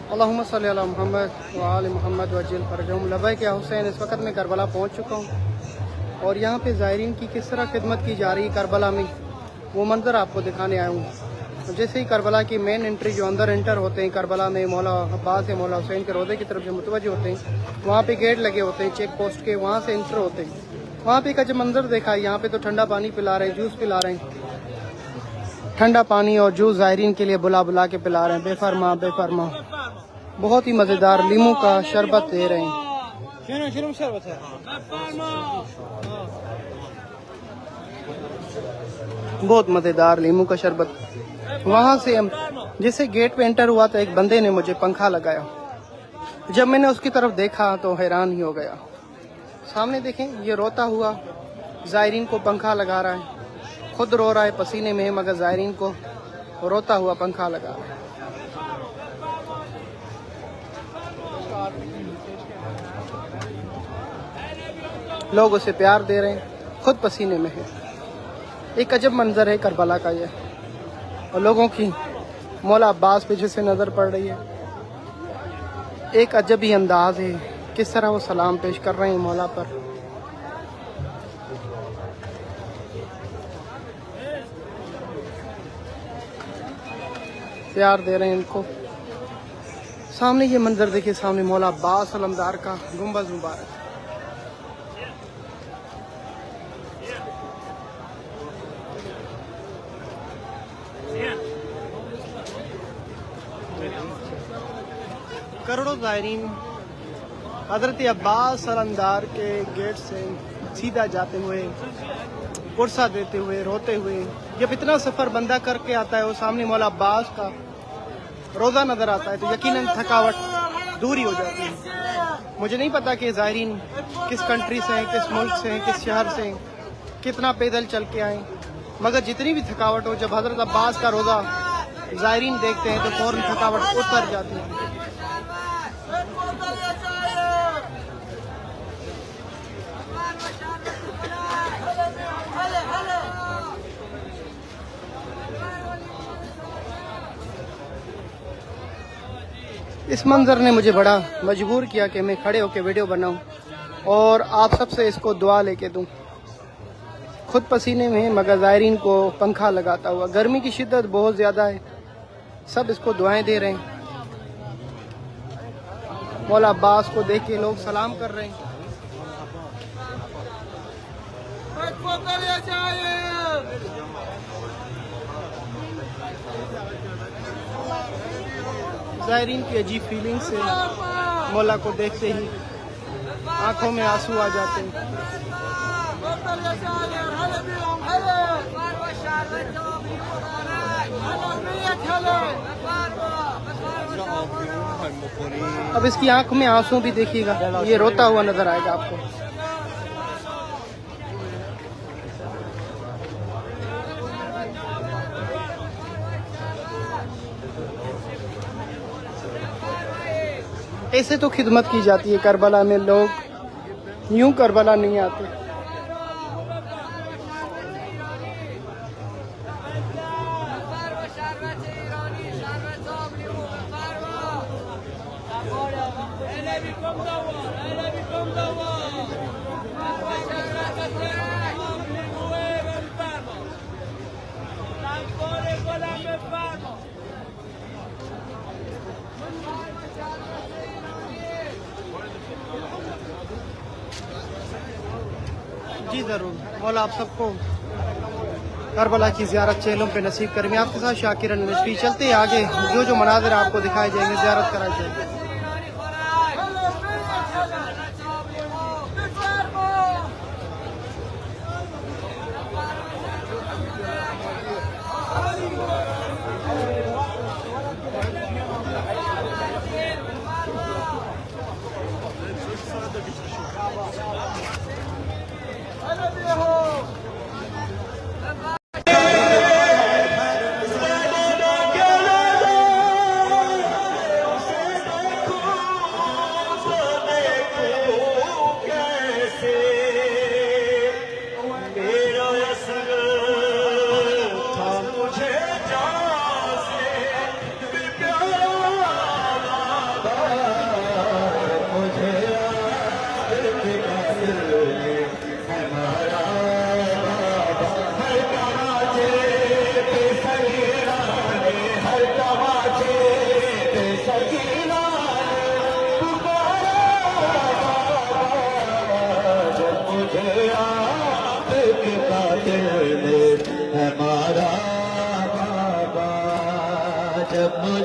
अल्लाहुम्मा सल्ली अला मुहम्मद व आले मुहम्मद वज्जिल फरजहुम। लबैक या हुसैन। इस वक्त मैं करबला पहुंच चुका हूं और यहाँ पे ज़ायरीन की किस तरह खिदमत की जा रही है करबला में, वो मंज़र आपको दिखाने आया हूँ। जैसे ही करबला की मेन एंट्री जो अंदर एंटर होते हैं करबला में, मौला अब्बास या मौला हुसैन के रोज़े की तरफ जो मुतवज्जो होते हैं, वहाँ पे गेट लगे होते हैं चेक पोस्ट के, वहाँ से एंटर होते हैं। वहाँ पे का जो मंज़र देखा है, यहाँ पे तो ठंडा पानी पिला रहे हैं, जूस पिला रहे हैं, ठंडा पानी और जूस ज़ायरीन के लिए बुला बुला के पिला रहे हैं। बेफरमा बेफरमा, बहुत ही मज़ेदार लीमू का शरबत दे रहे हैं। शरबत है, बहुत मज़ेदार लीमू का शरबत। वहाँ से हम जैसे गेट पे एंटर हुआ तो एक बंदे ने मुझे पंखा लगाया। जब मैंने उसकी तरफ देखा तो हैरान ही हो गया। सामने देखें, ये रोता हुआ ज़ायरीन को पंखा लगा रहा है, खुद रो रहा है, पसीने में, मगर ज़ायरीन को रोता हुआ पंखा लगा रहा है। लोग उसे प्यार दे रहे हैं, खुद पसीने में है। एक अजब मंजर है करबला का ये, और लोगों की मौला अब्बास पे जैसे नज़र पड़ रही है। एक अजब ही अंदाज है, किस तरह वो सलाम पेश कर रहे हैं मौला पर। प्यार दे रहे हैं इनको। सामने ये मंजर देखिए, सामने मौला अब्बास अलमदार का गुंबद मुबारक। करोड़ों ज़ायरीन हज़रत अब्बास अलमदार के गेट से सीधा जाते हुए, पुरसा देते हुए, रोते हुए। जब इतना सफ़र बंदा करके आता है, वो सामने मौला अब्बास का रोज़ा नज़र आता है तो यकीनन थकावट दूर ही हो जाती है। मुझे नहीं पता कि ज़ायरीन किस कंट्री से हैं, किस मुल्क से हैं, किस शहर से हैं, कितना पैदल चल के आए, मगर जितनी भी थकावट हो, जब हज़रत अब्बास का रोज़ा ज़ायरीन देखते हैं तो फ़ौरन थकावट उतर जाती है। इस मंजर ने मुझे बड़ा मजबूर किया कि मैं खड़े होकर वीडियो बनाऊं और आप सबसे इसको दुआ लेके दूं। खुद पसीने में मगर ज़ायरीन को पंखा लगाता हुआ। गर्मी की शिद्दत बहुत ज़्यादा है, सब इसको दुआएं दे रहे हैं। मौला अब्बास को देख के लोग सलाम कर रहे हैं। ज़ायरीन की अजीब फीलिंग से मौला को देखते ही आंखों में आंसू आ जाते हैं। अब इसकी आंख में आंसू भी देखिएगा, ये रोता हुआ नजर आएगा आपको। ऐसे तो खिदमत की जाती है करबला में, लोग यूं करबला नहीं आते। जी ज़रूर, मौला आप सबको करबला की ज़ियारत चेलों पे नसीब करें। मैं आपके साथ शाकिर नस्वी चलते हैं आगे, जो जो मनाज़िर आपको दिखाए जाएंगे, ज़ियारत कराई जाएगी।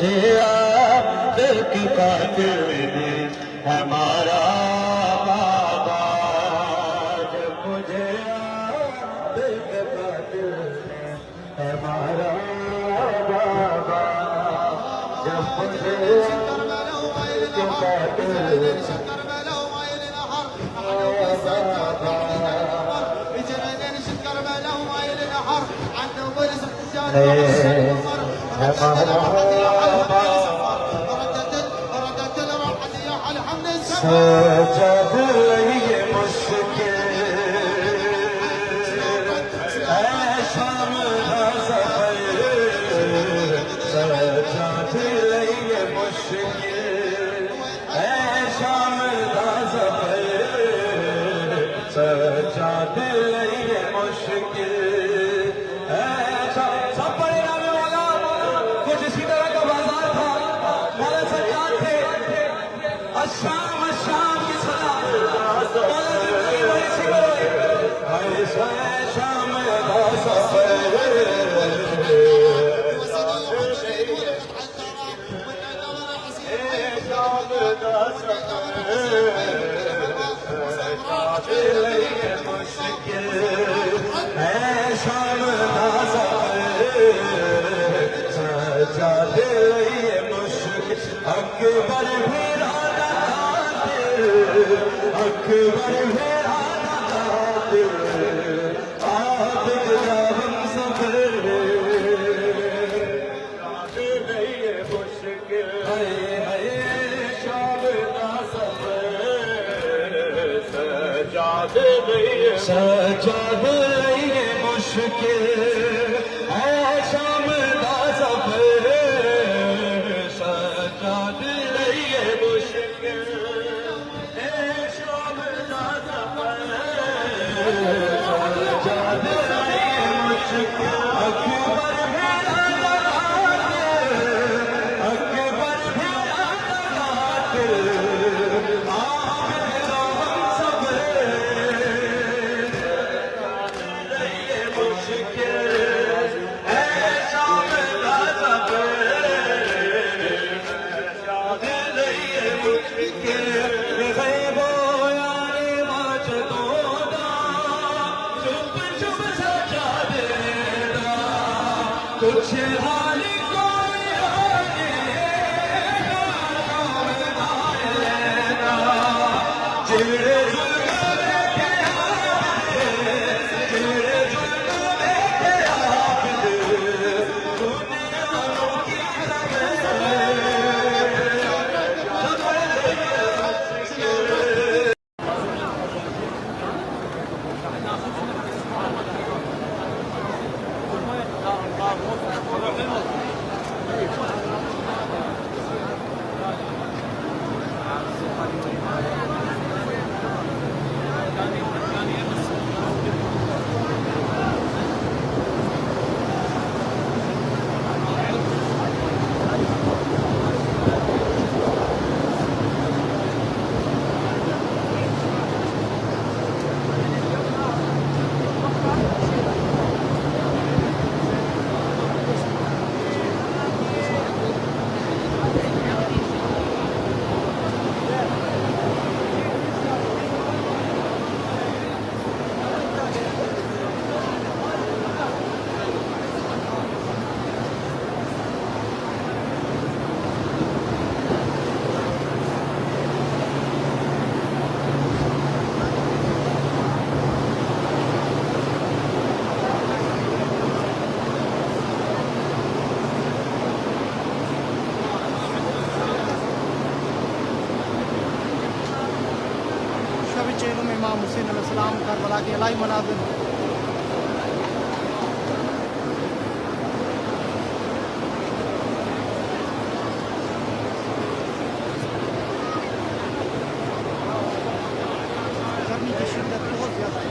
मुझे याद की खातिर हमारा बाबा, जब मुझे याद की खातिर हमारा बाबा, जब मुझे याद की खातिर जब ये मुश्किल शाम का सफर, जब ये मुश्किल शाम का सफर, जब ये मुश्किल सब बड़े नामे वाला कुछ इसी तरह का बाजार था। मौला सज्जाद थे, अशाम अशाम की सदा मौला जिंदगी बड़ी सी बड़ी शाम का सफर, मुश्किल है शाम का सफर, ये मुश्किल अकबर भी राना अकबर भी राना आप हम सफर, ये मुश्किल है शाम का सफर, सजाद ये मुश्किल है शाम का सफर, सजाद ये मुश्किल है शाम का सफर, सजाद ये मुश्किल अकबर भी अकबर भी कुछ हाल कोई चिड़े चेलों में इमाम हुसैन अलैहिस्सलाम करबला के इलाही मनाज़िर गर्मी की शिद्दत बहुत ज़्यादा है।